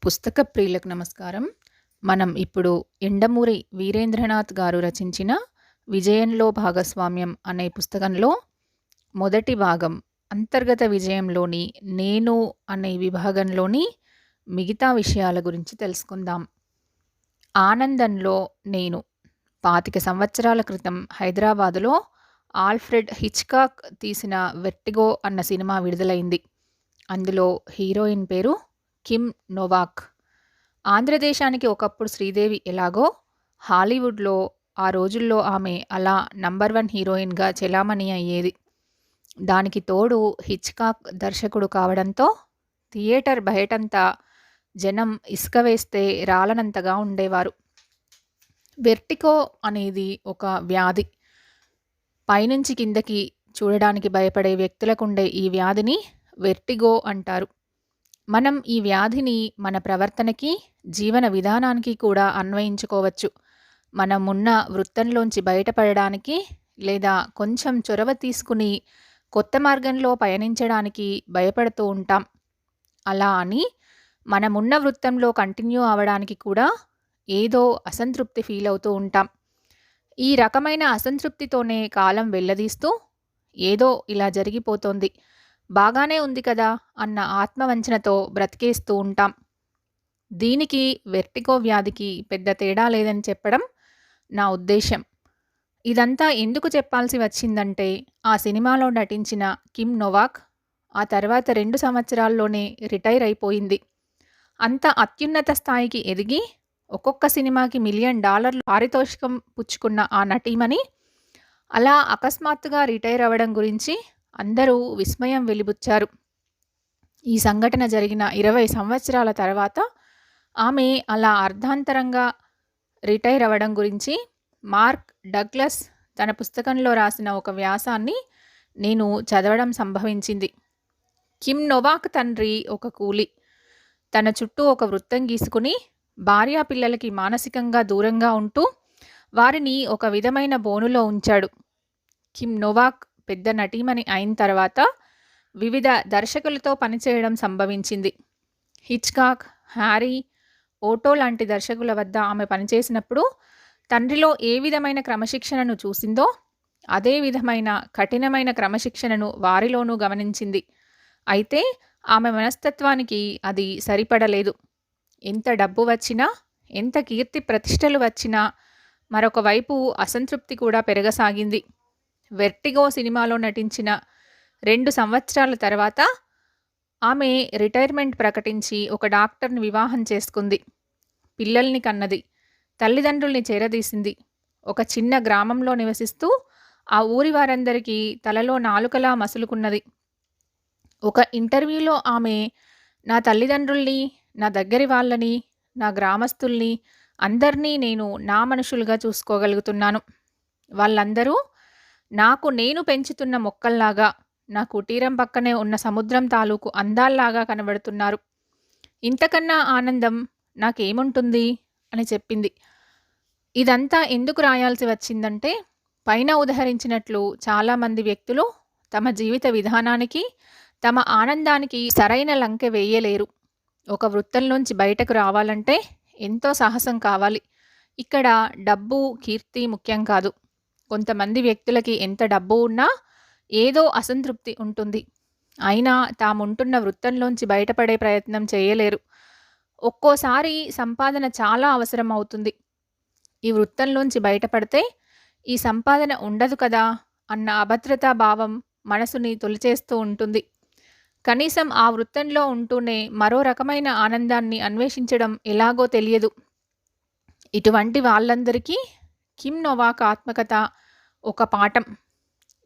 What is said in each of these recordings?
పుస్తక ప్రియులకు నమస్కారం. మనం ఇప్పుడు 'యండమూరి వీరేంద్రనాథ్' గారు రచించిన 'విజయంలో భాగస్వామ్యం' అనే పుస్తకంలో మొదటి భాగం 'అంతర్గత విజయంలోని నేను' అనే విభాగంలోని మిగతా విషయాల గురించి తెలుసుకుందాం. ఆనందంలో నేను 25 సంవత్సరాల క్రితం హైదరాబాదులో ఆల్ఫ్రెడ్ హిచ్కాక్ తీసిన 'వెర్టిగో' అన్న సినిమా విడుదలైంది. అందులో హీరోయిన్ పేరు కిమ్ నోవాక్. ఆంధ్రదేశానికి ఒకప్పుడు శ్రీదేవి ఎలాగో, హాలీవుడ్లో ఆ రోజుల్లో ఆమె అలా నంబర్ 1 హీరోయిన్‌గా చెలామణి అయ్యేది. దానికి తోడు హిచ్కాక్ దర్శకుడు కావడంతో థియేటర్ బయటంతా జనం ఇసుక వేస్తే రాలనంతగా ఉండేవారు. వెర్టిగో అనేది ఒక వ్యాధి. పైనుంచి కిందకి చూడడానికి భయపడే వ్యక్తులకుండే ఈ వ్యాధిని వెర్టిగో అంటారు. మనం ఈ వ్యాధిని మన ప్రవర్తనకి, జీవన విధానానికి కూడా అన్వయించుకోవచ్చు. మనమున్న వృత్తంలోంచి బయటపడడానికి లేదా కొంచెం చొరవ తీసుకుని కొత్త మార్గంలో పయనించడానికి భయపడుతూ ఉంటాం. అలా అని మనమున్న వృత్తంలో కంటిన్యూ అవ్వడానికి కూడా ఏదో అసంతృప్తి ఫీల్ అవుతూ ఉంటాం. ఈ రకమైన అసంతృప్తితోనే కాలం వెళ్లదీస్తూ ఏదో ఇలా జరిగిపోతోంది, బాగానే ఉంది కదా అన్న ఆత్మవంచనతో బ్రతికేస్తూ ఉంటాం. దీనికి వెర్టిగో వ్యాధికి పెద్ద తేడా లేదని చెప్పడం నా ఉద్దేశం. ఇదంతా ఎందుకు చెప్పాల్సి వచ్చిందంటే, ఆ సినిమాలో నటించిన కిమ్ నోవాక్ ఆ తర్వాత 2 సంవత్సరాల్లోనే రిటైర్ అయిపోయింది. అంత అత్యున్నత స్థాయికి ఎదిగి ఒక్కొక్క సినిమాకి $1 మిలియన్ పారితోషికం పుచ్చుకున్న ఆ నటీమణి అలా అకస్మాత్తుగా రిటైర్ అవ్వడం గురించి అందరూ విస్మయం వెలిబుచ్చారు. ఈ సంఘటన జరిగిన 20 సంవత్సరాల తర్వాత ఆమె అలా అర్ధాంతరంగా రిటైర్ అవ్వడం గురించి మార్క్ డగ్లస్ తన పుస్తకంలో రాసిన ఒక వ్యాసాన్ని నేను చదవడం సంభవించింది. కిమ్ నోవాక్ తండ్రి ఒక కూలి. తన చుట్టూ ఒక వృత్తం గీసుకుని భార్యా పిల్లలకి మానసికంగా దూరంగా ఉంటూ వారిని ఒక విధమైన బోనులో ఉంచాడు. కిమ్ నోవాక్ పెద్ద నటీమణి అయిన తర్వాత వివిధ దర్శకులతో పనిచేయడం సంభవించింది. హిచ్కాక్, హ్యారీ, ఓటో లాంటి దర్శకుల వద్ద ఆమె పనిచేసినప్పుడు తండ్రిలో ఏ విధమైన క్రమశిక్షణను చూసిందో అదే విధమైన కఠినమైన క్రమశిక్షణను వారిలోనూ గమనించింది. అయితే ఆమె మనస్తత్వానికి అది సరిపడలేదు. ఎంత డబ్బు వచ్చినా, ఎంత కీర్తి ప్రతిష్టలు వచ్చినా మరొక వైపు అసంతృప్తి కూడా పెరగసాగింది. వెర్టిగో సినిమాలో నటించిన 2 సంవత్సరాల తర్వాత ఆమె రిటైర్మెంట్ ప్రకటించి ఒక డాక్టర్ని వివాహం చేసుకుంది. పిల్లల్ని కన్నది. తల్లిదండ్రుల్ని చేరదీసింది. ఒక చిన్న గ్రామంలో నివసిస్తూ ఆ ఊరి వారందరికీ తలలో నాలుకలా మసులుకున్నది. ఒక ఇంటర్వ్యూలో ఆమె, నా తల్లిదండ్రుల్ని, నా దగ్గరి వాళ్ళని, నా గ్రామస్తుల్ని అందరినీ నేను నా మనుషులుగా చూసుకోగలుగుతున్నాను. వాళ్ళందరూ నాకు నేను పెంచుతున్న మొక్కల్లాగా, నా కుటీరం పక్కనే ఉన్న సముద్రం తాలూకు అందాల్లాగా కనబడుతున్నారు. ఇంతకన్నా ఆనందం నాకేముంటుంది అని చెప్పింది. ఇదంతా ఎందుకు రాయాల్సి వచ్చిందంటే, పైన ఉదహరించినట్లు చాలామంది వ్యక్తులు తమ జీవిత విధానానికి, తమ ఆనందానికి సరైన లంకె వేయలేరు. ఒక వృత్తంలోంచి బయటకు రావాలంటే ఎంతో సాహసం కావాలి. ఇక్కడ డబ్బు, కీర్తి ముఖ్యం కాదు. కొంతమంది వ్యక్తులకి ఎంత డబ్బు ఉన్నా ఏదో అసంతృప్తి ఉంటుంది. అయినా తాముంటున్న వృత్తంలోంచి బయటపడే ప్రయత్నం చేయలేరు. ఒక్కోసారి సంపాదన చాలా అవసరం అవుతుంది. ఈ వృత్తంలోంచి బయటపడితే ఈ సంపాదన ఉండదు కదా అన్న అభద్రతా భావం మనసుని తొలిచేస్తూ ఉంటుంది. కనీసం ఆ వృత్తంలో ఉంటూనే మరో రకమైన ఆనందాన్ని అన్వేషించడం ఎలాగో తెలియదు. ఇటువంటి వాళ్ళందరికీ కిమ్ నోవాక్ ఆత్మకథ ఒక పాఠం.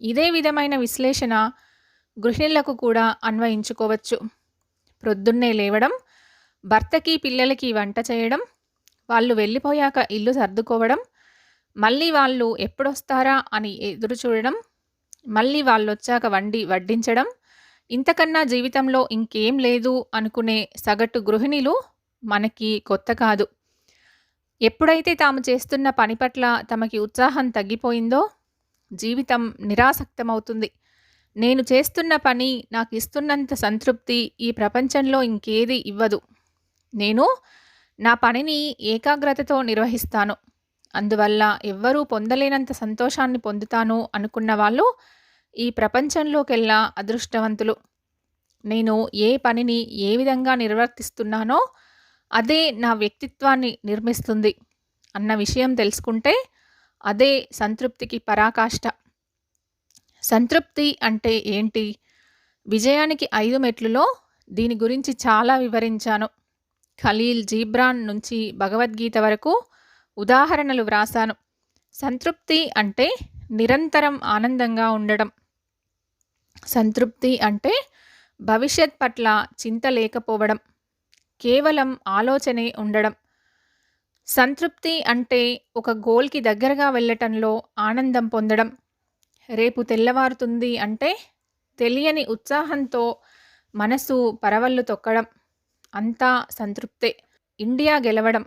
ఇదే విధమైన విశ్లేషణ గృహిణులకు కూడా అన్వయించుకోవచ్చు. ప్రొద్దున్నే లేవడం, భర్తకి పిల్లలకి వంట చేయడం, వాళ్ళు వెళ్ళిపోయాక ఇల్లు సర్దుకోవడం, మళ్ళీ వాళ్ళు ఎప్పుడొస్తారా అని ఎదురు చూడడం, మళ్ళీ వాళ్ళొచ్చాక వండి వడ్డించడం, ఇంతకన్నా జీవితంలో ఇంకేం లేదు అనుకునే సగటు గృహిణులు మనకి కొత్త కాదు. ఎప్పుడైతే తాము చేస్తున్న పని పట్ల తమకి ఉత్సాహం తగ్గిపోయిందో జీవితం నిరాసక్తమవుతుంది. నేను చేస్తున్న పని నాకు ఇస్తున్నంత సంతృప్తి ఈ ప్రపంచంలో ఇంకేది ఇవ్వదు. నేను నా పనిని ఏకాగ్రతతో నిర్వహిస్తాను. అందువల్ల ఎవ్వరూ పొందలేనంత సంతోషాన్ని పొందుతాను అనుకున్న వాళ్ళు ఈ ప్రపంచంలోకెల్లా అదృష్టవంతులు. నేను ఏ పనిని ఏ విధంగా నిర్వర్తిస్తున్నానో అదే నా వ్యక్తిత్వాన్ని నిర్మిస్తుంది అన్న విషయం తెలుసుకుంటే అదే సంతృప్తికి పరాకాష్ట. సంతృప్తి అంటే ఏంటి? విజయానికి 5 మెట్లులో దీని గురించి చాలా వివరించాను. ఖలీల్ జీబ్రాన్ నుంచి భగవద్గీత వరకు ఉదాహరణలు వ్రాసాను. సంతృప్తి అంటే నిరంతరం ఆనందంగా ఉండడం. సంతృప్తి అంటే భవిష్యత్ పట్ల చింత లేకపోవడం, కేవలం ఆలోచనే ఉండడం. సంతృప్తి అంటే ఒక గోల్కి దగ్గరగా వెళ్ళటంలో ఆనందం పొందడం. రేపు తెల్లవారుతుంది అంటే తెలియని ఉత్సాహంతో మనసు పరవళ్ళు తొక్కడం. అంతా సంతృప్తే. ఇండియా గెలవడం,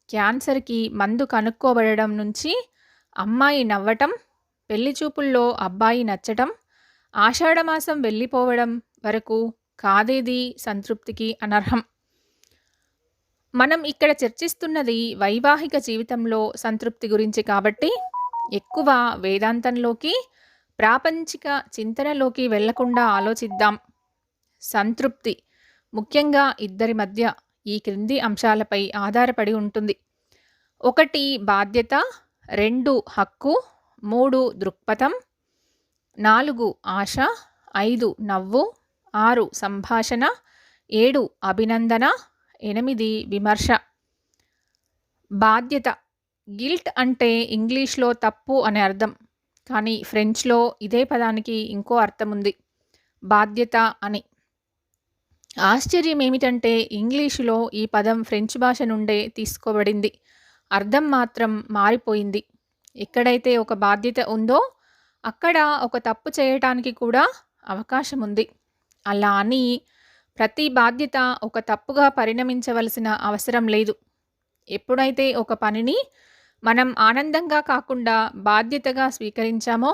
క్యాన్సర్కి మందు కనుక్కోబడడం నుంచి అమ్మాయి నవ్వటం, పెళ్లి చూపుల్లో అబ్బాయి నచ్చటం, ఆషాఢమాసం వెళ్ళిపోవడం వరకు కాదేది సంతృప్తికి అనర్హం. మనం ఇక్కడ చర్చిస్తున్నది వైవాహిక జీవితంలో సంతృప్తి గురించి కాబట్టి ఎక్కువ వేదాంతంలోకి, ప్రాపంచిక చింతనలోకి వెళ్లకుండా ఆలోచిద్దాం. సంతృప్తి ముఖ్యంగా ఇద్దరి మధ్య ఈ క్రింది అంశాలపై ఆధారపడి ఉంటుంది. 1 బాధ్యత, 2 హక్కు, 3 దృక్పథం, 4 ఆశ, 5 నవ్వు, 6 సంభాషణ, 7 అభినందన, 8 విమర్శ. బాధ్యత. గిల్ట్ అంటే ఇంగ్లీష్లో తప్పు అనే అర్థం, కానీ ఫ్రెంచ్లో ఇదే పదానికి ఇంకో అర్థం ఉంది, బాధ్యత అని. ఆశ్చర్యం ఏమిటంటే ఇంగ్లీషులో ఈ పదం ఫ్రెంచ్ భాష నుండే తీసుకోబడింది, అర్థం మాత్రం మారిపోయింది. ఎక్కడైతే ఒక బాధ్యత ఉందో అక్కడ ఒక తప్పు చేయటానికి కూడా అవకాశం ఉంది. అలా అని ప్రతి బాధ్యత ఒక తప్పుగా పరిణమించవలసిన అవసరం లేదు. ఎప్పుడైతే ఒక పనిని మనం ఆనందంగా కాకుండా బాధ్యతగా స్వీకరించామో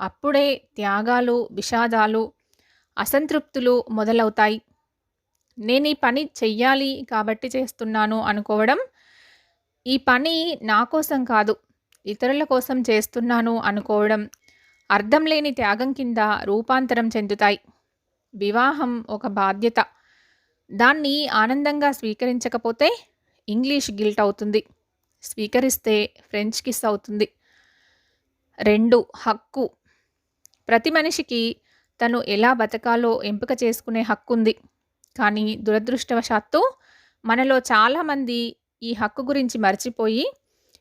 అప్పుడే త్యాగాలు, విషాదాలు, అసంతృప్తులు మొదలవుతాయి. నేను ఈ పని చెయ్యాలి కాబట్టి చేస్తున్నాను అనుకోవడం, ఈ పని నా కోసం కాదు ఇతరుల కోసం చేస్తున్నాను అనుకోవడం అర్థం లేని త్యాగం కింద రూపాంతరం చెందుతాయి. వివాహం ఒక బాధ్యత. దాన్ని ఆనందంగా స్వీకరించకపోతే ఇంగ్లీష్ గిల్ట్ అవుతుంది, స్వీకరిస్తే ఫ్రెంచ్ కిస్ అవుతుంది. 2 హక్కు. ప్రతి మనిషికి తను ఎలా బతకాలో ఎంపిక చేసుకునే హక్కు ఉంది. కానీ దురదృష్టవశాత్తు మనలో చాలామంది ఈ హక్కు గురించి మర్చిపోయి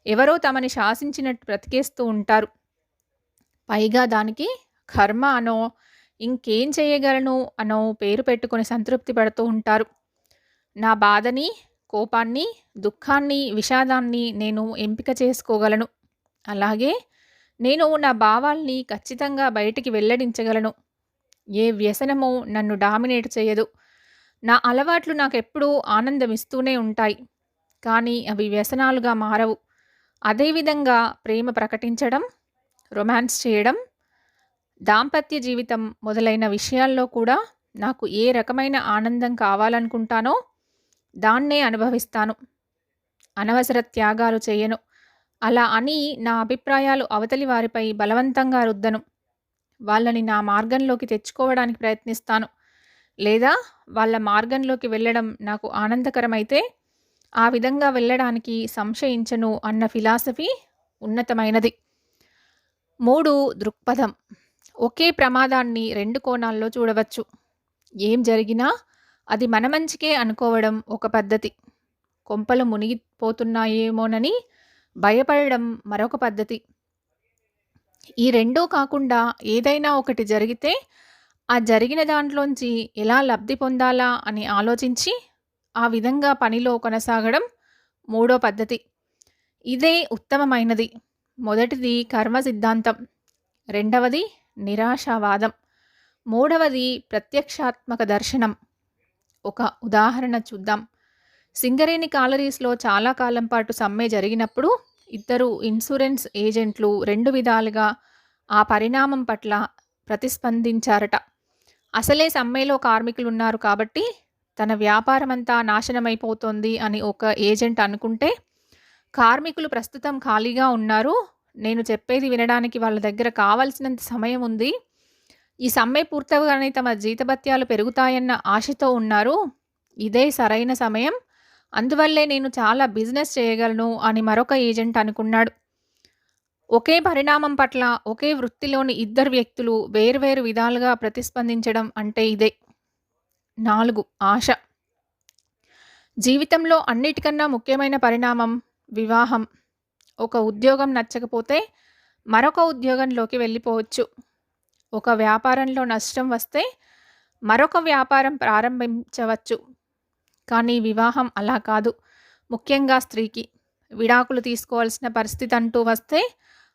ఎవరో తమని శాసించినట్టు బ్రతికేస్తూ ఉంటారు. పైగా దానికి కర్మ అనో ఇంకేం చేయగలను అనో పేరు పెట్టుకుని సంతృప్తి పడుతూ ఉంటారు. నా బాధని, కోపాన్ని, దుఃఖాన్ని, విషాదాన్ని నేను ఎంపిక చేసుకోగలను. అలాగే నేను నా భావాల్ని ఖచ్చితంగా బయటికి వెల్లడించగలను. ఏ వ్యసనమో నన్ను డామినేట్ చేయదు. నా అలవాట్లు నాకెప్పుడూ ఆనందమిస్తూనే ఉంటాయి, కానీ అవి వ్యసనాలుగా మారవు. అదేవిధంగా ప్రేమ ప్రకటించడం, రొమాన్స్ చేయడం, దాంపత్య జీవితం మొదలైన విషయాల్లో కూడా నాకు ఏ రకమైన ఆనందం కావాలనుకుంటానో దాన్నే అనుభవిస్తాను. అనవసర త్యాగాలు చేయను. అలా అని నా అభిప్రాయాలు అవతలి వారిపై బలవంతంగా రుద్దను. వాళ్ళని నా మార్గంలోకి తెచ్చుకోవడానికి ప్రయత్నిస్తాను. లేదా వాళ్ళ మార్గంలోకి వెళ్ళడం నాకు ఆనందకరమైతే ఆ విధంగా వెళ్ళడానికి సంశయించను అన్న ఫిలాసఫీ ఉన్నతమైనది. 3 దృక్పథం. ఒకే ప్రమాదాన్ని 2 కోణాల్లో చూడవచ్చు. ఏం జరిగినా అది మన మంచికే అనుకోవడం ఒక పద్ధతి. కొంపలు మునిగిపోతున్నాయేమోనని భయపడడం మరొక పద్ధతి. ఈ రెండూ కాకుండా ఏదైనా ఒకటి జరిగితే ఆ జరిగిన దాంట్లోంచి ఎలా లబ్ధి పొందాలా అని ఆలోచించి ఆ విధంగా పనిలో కొనసాగడం మూడో పద్ధతి. ఇదే ఉత్తమమైనది. మొదటిది కర్మ సిద్ధాంతం, రెండవది నిరాశావాదం, మూడవది ప్రత్యక్షాత్మక దర్శనం. ఒక ఉదాహరణ చూద్దాం. సింగరేణి కాలరీస్లో చాలా కాలం పాటు సమ్మె జరిగినప్పుడు ఇద్దరు ఇన్సూరెన్స్ ఏజెంట్లు 2 విధాలుగా ఆ పరిణామం పట్ల ప్రతిస్పందించారట. అసలే సమ్మెలో కార్మికులున్నారు కాబట్టి తన వ్యాపారమంతా నాశనమైపోతోంది అని ఒక ఏజెంట్ అనుకుంటే, కార్మికులు ప్రస్తుతం ఖాళీగా ఉన్నారు. నేను చెప్పేది వినడానికి వాళ్ళ దగ్గర కావాల్సినంత సమయం ఉంది. ఈ సమ్మె పూర్తవగానే తమ జీతభత్యాలు పెరుగుతాయన్న ఆశతో ఉన్నారు. ఇదే సరైన సమయం. అందువల్లే నేను చాలా బిజినెస్ చేయగలను అని మరొక ఏజెంట్ అనుకున్నాడు. ఒకే పరిణామం పట్ల ఒకే వృత్తిలోని ఇద్దరు వ్యక్తులు వేర్వేరు విధాలుగా ప్రతిస్పందించడం అంటే ఇదే. 4. ఆశ. జీవితంలో అన్నిటికన్నా ముఖ్యమైన పరిణామం వివాహం. ఒక ఉద్యోగం నచ్చకపోతే మరొక ఉద్యోగంలోకి వెళ్ళిపోవచ్చు. ఒక వ్యాపారంలో నష్టం వస్తే మరొక వ్యాపారం ప్రారంభించవచ్చు. కానీ వివాహం అలా కాదు. ముఖ్యంగా స్త్రీకి విడాకులు తీసుకోవాల్సిన పరిస్థితి అంటూ వస్తే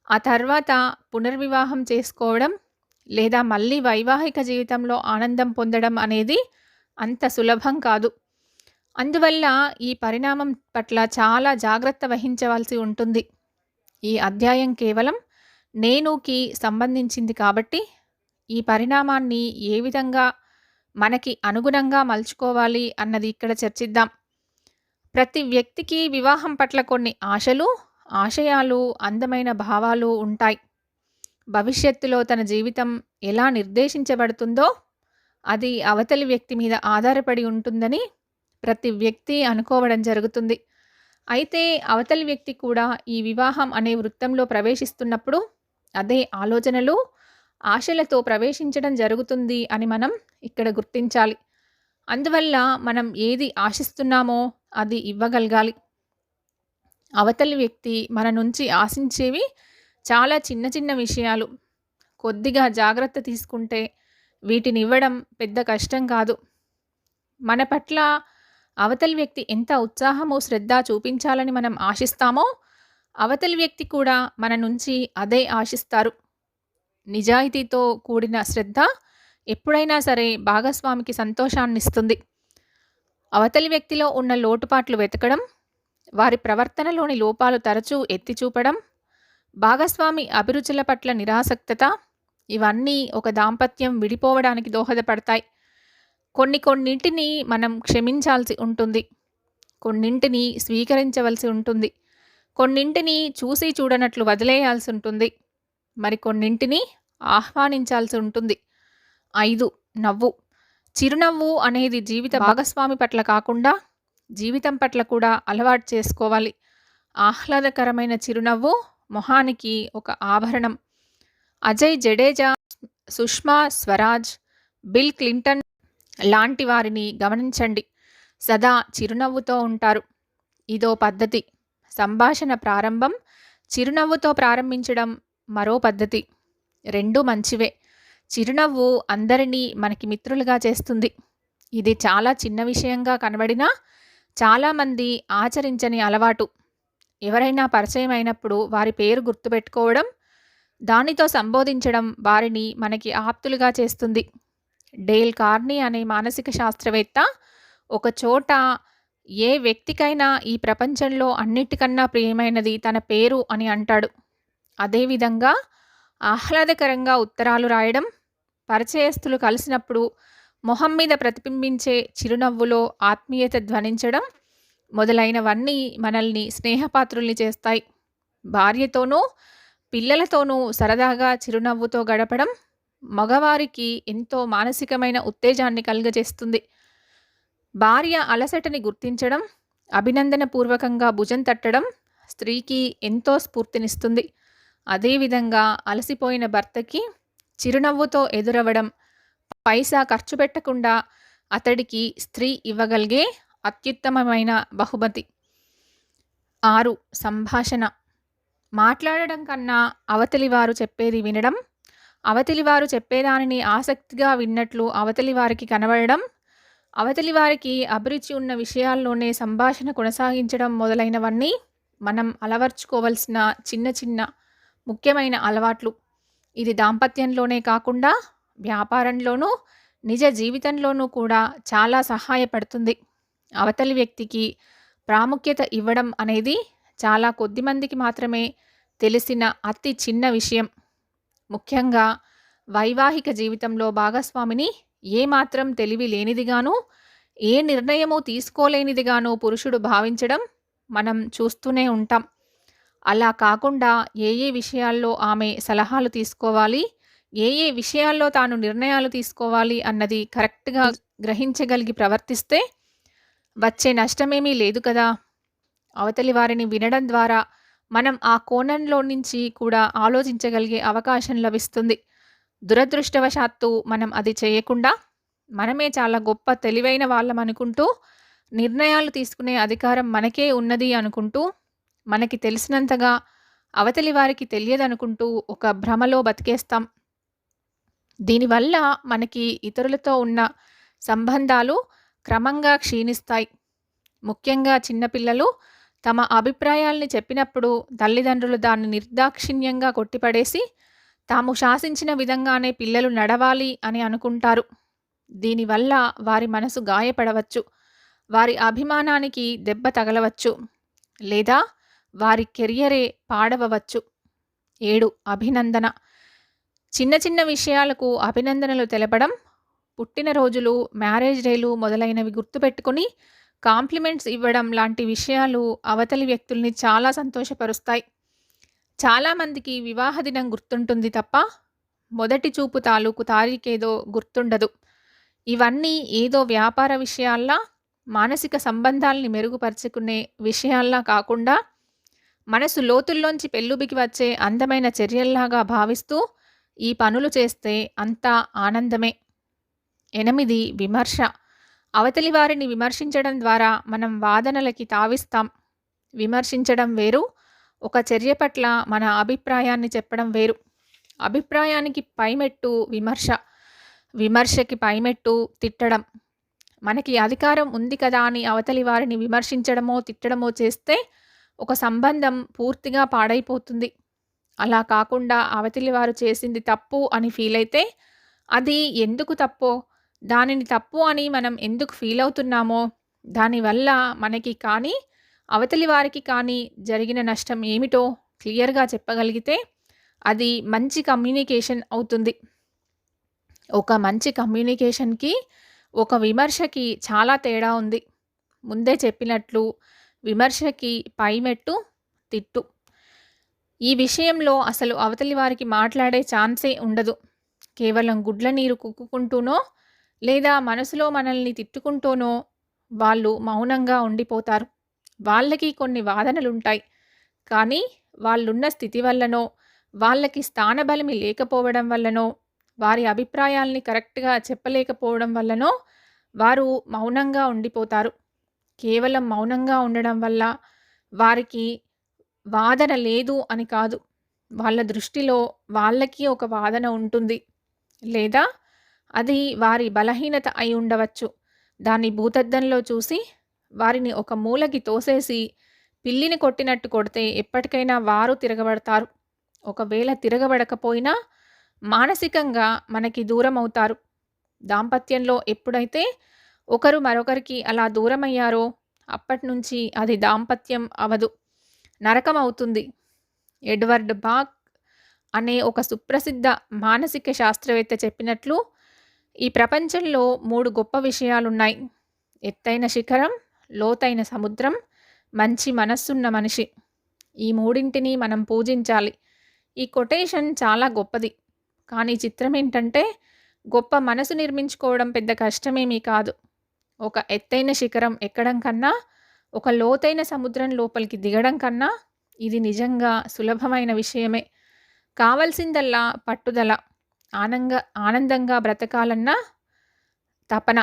ఆ తర్వాత పునర్వివాహం చేసుకోవడం లేదా మళ్ళీ వైవాహిక జీవితంలో ఆనందం పొందడం అనేది అంత సులభం కాదు. అందువల్ల ఈ పరిణామం పట్ల చాలా జాగ్రత్త వహించవలసి ఉంటుంది. ఈ అధ్యాయం కేవలం నేనుకి సంబంధించింది కాబట్టి ఈ పరిణామాన్ని ఏ విధంగా మనకి అనుగుణంగా మలుచుకోవాలి అన్నది ఇక్కడ చర్చిద్దాం. ప్రతి వ్యక్తికి వివాహం పట్ల కొన్ని ఆశలు, ఆశయాలు, అందమైన భావాలు ఉంటాయి. భవిష్యత్తులో తన జీవితం ఎలా నిర్దేశించబడుతుందో అది అవతలి వ్యక్తి మీద ఆధారపడి ఉంటుందని ప్రతి వ్యక్తి అనుకోవడం జరుగుతుంది. అయితే అవతలి వ్యక్తి కూడా ఈ వివాహం అనే వృత్తంలో ప్రవేశిస్తున్నప్పుడు అదే ఆలోచనలు, ఆశలతో ప్రవేశించడం జరుగుతుంది అని మనం ఇక్కడ గుర్తించాలి. అందువల్ల మనం ఏది ఆశిస్తున్నామో అది ఇవ్వగలగాలి. అవతలి వ్యక్తి మన నుంచి ఆశించేవి చాలా చిన్న చిన్న విషయాలు. కొద్దిగా జాగ్రత్త తీసుకుంటే వీటిని ఇవ్వడం పెద్ద కష్టం కాదు. మన పట్ల అవతలి వ్యక్తి ఎంత ఉత్సాహము, శ్రద్ధ చూపించాలని మనం ఆశిస్తామో అవతలి వ్యక్తి కూడా మన నుంచి అదే ఆశిస్తారు. నిజాయితీతో కూడిన శ్రద్ధ ఎప్పుడైనా సరే భాగస్వామికి సంతోషాన్నిస్తుంది. అవతలి వ్యక్తిలో ఉన్న లోటుపాట్లు వెతకడం, వారి ప్రవర్తనలోని లోపాలు తరచూ ఎత్తి చూపడం, భాగస్వామి అభిరుచుల పట్ల నిరాసక్తత ఇవన్నీ ఒక దాంపత్యం విడిపోవడానికి దోహదపడతాయి. కొన్నింటిని మనం క్షమించాల్సి ఉంటుంది. కొన్నింటిని స్వీకరించవలసి ఉంటుంది. కొన్నింటిని చూసి చూడనట్లు వదిలేయాల్సి ఉంటుంది. మరికొన్నింటిని ఆహ్వానించాల్సి ఉంటుంది. 5. నవ్వు. చిరునవ్వు అనేది జీవిత భాగస్వామి పట్ల కాకుండా జీవితం పట్ల కూడా అలవాటు చేసుకోవాలి. ఆహ్లాదకరమైన చిరునవ్వు మొహానికి ఒక ఆభరణం. అజయ్ జడేజా, సుష్మా స్వరాజ్, బిల్ క్లింటన్ లాంటి వారిని గమనించండి. సదా చిరునవ్వుతో ఉంటారు. ఇదో పద్ధతి. సంభాషణ ప్రారంభం చిరునవ్వుతో ప్రారంభించడం మరో పద్ధతి. రెండూ మంచివే. చిరునవ్వు అందరినీ మనకి మిత్రులుగా చేస్తుంది. ఇది చాలా చిన్న విషయంగా కనబడినా చాలామంది ఆచరించని అలవాటు. ఎవరైనా పరిచయం అయినప్పుడు వారి పేరు గుర్తుపెట్టుకోవడం, దానితో సంబోధించడం వారిని మనకి ఆప్తులుగా చేస్తుంది. డేల్ కార్నీ అనే మానసిక శాస్త్రవేత్త ఒక చోట ఏ వ్యక్తికైనా ఈ ప్రపంచంలో అన్నిటికన్నా ప్రియమైనది తన పేరు అని అంటాడు. అదేవిధంగా ఆహ్లాదకరంగా ఉత్తరాలు రాయడం, పరిచయస్తులు కలిసినప్పుడు మొహం మీద ప్రతిబింబించే చిరునవ్వులో ఆత్మీయత ధ్వనించడం మొదలైనవన్నీ మనల్ని స్నేహపాత్రుల్ని చేస్తాయి. భార్యతోనూ పిల్లలతోనూ సరదాగా చిరునవ్వుతో గడపడం మగవారికి ఎంతో మానసికమైన ఉత్తేజాన్ని కలుగజేస్తుంది. భార్య అలసటని గుర్తించడం, అభినందనపూర్వకంగా భుజం తట్టడం స్త్రీకి ఎంతో స్ఫూర్తినిస్తుంది. అదేవిధంగా అలసిపోయిన భర్తకి చిరునవ్వుతో ఎదురవ్వడం పైసా ఖర్చు పెట్టకుండా అతడికి స్త్రీ ఇవ్వగలిగే అత్యుత్తమమైన బహుమతి. 6. సంభాషణ. మాట్లాడడం కన్నా అవతలి వారు చెప్పేది వినడం, అవతలి వారు చెప్పేదానిని ఆసక్తిగా విన్నట్లు అవతలి వారికి కనబడడం, అవతలి వారికి అభిరుచి ఉన్న విషయాల్లోనే సంభాషణ కొనసాగించడం మొదలైనవన్నీ మనం అలవర్చుకోవలసిన చిన్న చిన్న ముఖ్యమైన అలవాట్లు. ఇది దాంపత్యంలోనే కాకుండా వ్యాపారంలోనూ నిజ జీవితంలోనూ కూడా చాలా సహాయపడుతుంది. అవతలి వ్యక్తికి ప్రాముఖ్యత ఇవ్వడం అనేది చాలా కొద్ది మందికి మాత్రమే తెలిసిన అతి చిన్న విషయం. ముఖ్యంగా వైవాహిక జీవితంలో భాగస్వామిని ఏమాత్రం తెలివి లేనిదిగాను, ఏ నిర్ణయము తీసుకోలేనిదిగాను పురుషుడు భావించడం మనం చూస్తూనే ఉంటాం. అలా కాకుండా ఏ ఏ విషయాల్లో ఆమె సలహాలు తీసుకోవాలి, ఏ ఏ విషయాల్లో తాను నిర్ణయాలు తీసుకోవాలి అన్నది కరెక్ట్‌గా గ్రహించగలిగి ప్రవర్తిస్తే వచ్చే నష్టమేమీ లేదు కదా! అవతలి వారిని వినడం ద్వారా మనం ఆ కోణంలో నుంచి కూడా ఆలోచించగలిగే అవకాశం లభిస్తుంది. దురదృష్టవశాత్తు మనం అది చేయకుండా మనమే చాలా గొప్ప తెలివైన వాళ్ళమనుకుంటూ, నిర్ణయాలు తీసుకునే అధికారం మనకే ఉన్నది అనుకుంటూ, మనకి తెలిసినంతగా అవతలి వారికి తెలియదనుకుంటూ ఒక భ్రమలో బతికేస్తాం. దీనివల్ల మనకి ఇతరులతో ఉన్న సంబంధాలు క్రమంగా క్షీణిస్తాయి. ముఖ్యంగా చిన్నపిల్లలు తమ అభిప్రాయాల్ని చెప్పినప్పుడు తల్లిదండ్రులు దాన్ని నిర్దాక్షిణ్యంగా కొట్టిపడేసి, తాము శాసించిన విధంగానే పిల్లలు నడవాలి అని అనుకుంటారు. దీనివల్ల వారి మనసు గాయపడవచ్చు. వారి అభిమానానికి దెబ్బ తగలవచ్చు. లేదా వారి కెరియరే పాడవవచ్చు. 7. అభినందన. చిన్న చిన్న విషయాలకు అభినందనలు తెలపడం, పుట్టినరోజులు, మ్యారేజ్ డేలు మొదలైనవి గుర్తుపెట్టుకొని కాంప్లిమెంట్స్ ఇవ్వడం లాంటి విషయాలు అవతలి వ్యక్తుల్ని చాలా సంతోషపరుస్తాయి. చాలామందికి వివాహ దినం గుర్తుంటుంది తప్ప, మొదటి చూపు తాలూకు తారీఖేదో గుర్తుండదు. ఇవన్నీ ఏదో వ్యాపార విషయాల్లా, మానసిక సంబంధాల్ని మెరుగుపరుచుకునే విషయాల్లా కాకుండా, మనసు లోతుల్లోంచి పెల్లుబికి వచ్చే అందమైన చర్యల్లాగా భావిస్తూ ఈ పనులు చేస్తే అంతా ఆనందమే. 8. విమర్శ. అవతలి వారిని విమర్శించడం ద్వారా మనం వాదనలకి తావిస్తాం. విమర్శించడం వేరు, ఒక చర్య పట్ల మన అభిప్రాయాన్ని చెప్పడం వేరు. అభిప్రాయానికి పైమెట్టు విమర్శ, విమర్శకి పైమెట్టు తిట్టడం. మనకి అధికారం ఉంది కదా అని అవతలి వారిని విమర్శించడమో, తిట్టడమో చేస్తే ఒక సంబంధం పూర్తిగా పాడైపోతుంది. అలా కాకుండా అవతలి వారు చేసింది తప్పు అని ఫీల్ అయితే, అది ఎందుకు తప్పో, దానిని తప్పు అని మనం ఎందుకు ఫీల్ అవుతున్నామో, దానివల్ల మనకి కానీ, అవతలి వారికి కానీ జరిగిన నష్టం ఏమిటో క్లియర్‌గా చెప్పగలిగితే, అది మంచి కమ్యూనికేషన్ అవుతుంది. ఒక మంచి కమ్యూనికేషన్‌కి, ఒక విమర్శకి చాలా తేడా ఉంది. ముందే చెప్పినట్లు విమర్శకి పైమెట్టు తిట్టు. ఈ విషయంలో అసలు అవతలి వారికి మాట్లాడే ఛాన్సే ఉండదు. కేవలం గుడ్ల నీరు కుక్కుకుంటూనో, లేదా మనసులో మనల్ని తిట్టుకుంటూనో వాళ్ళు మౌనంగా ఉండిపోతారు. వాళ్ళకి కొన్ని వాదనలుంటాయి. కానీ వాళ్ళున్న స్థితి వల్లనో, వాళ్ళకి స్థానబలమి లేకపోవడం వల్లనో, వారి అభిప్రాయాల్ని కరెక్ట్‌గా చెప్పలేకపోవడం వల్లనో వారు మౌనంగా ఉండిపోతారు. కేవలం మౌనంగా ఉండడం వల్ల వారికి వాదన లేదు అని కాదు. వాళ్ళ దృష్టిలో వాళ్ళకి ఒక వాదన ఉంటుంది. లేదా అది వారి బలహీనత అయి ఉండవచ్చు. దాన్ని భూతద్దంలో చూసి వారిని ఒక మూలకి తోసేసి పిల్లిని కొట్టినట్టు కొడితే ఎప్పటికైనా వారు తిరగబడతారు. ఒకవేళ తిరగబడకపోయినా మానసికంగా మనకి దూరమవుతారు. దాంపత్యంలో ఎప్పుడైతే ఒకరు మరొకరికి అలా దూరమయ్యారో అప్పటినుంచి అది దాంపత్యం అవదు, నరకం అవుతుంది. ఎడ్వర్డ్ బాక్ అనే ఒక సుప్రసిద్ధ మానసిక శాస్త్రవేత్త చెప్పినట్లు, ఈ ప్రపంచంలో 3 గొప్ప విషయాలున్నాయి. ఎత్తైన శిఖరం, లోతైన సముద్రం, మంచి మనస్సున్న మనిషి. ఈ మూడింటిని మనం పూజించాలి. ఈ కొటేషన్ చాలా గొప్పది. కానీ చిత్రమేంటంటే, గొప్ప మనసు నిర్మించుకోవడం పెద్ద కష్టమేమీ కాదు. ఒక ఎత్తైన శిఖరం ఎక్కడం కన్నా, ఒక లోతైన సముద్రం లోపలికి దిగడం కన్నా ఇది నిజంగా సులభమైన విషయమే. కావాల్సిందల్లా పట్టుదల, ఆనందంగా బ్రతకాలన్న తపన.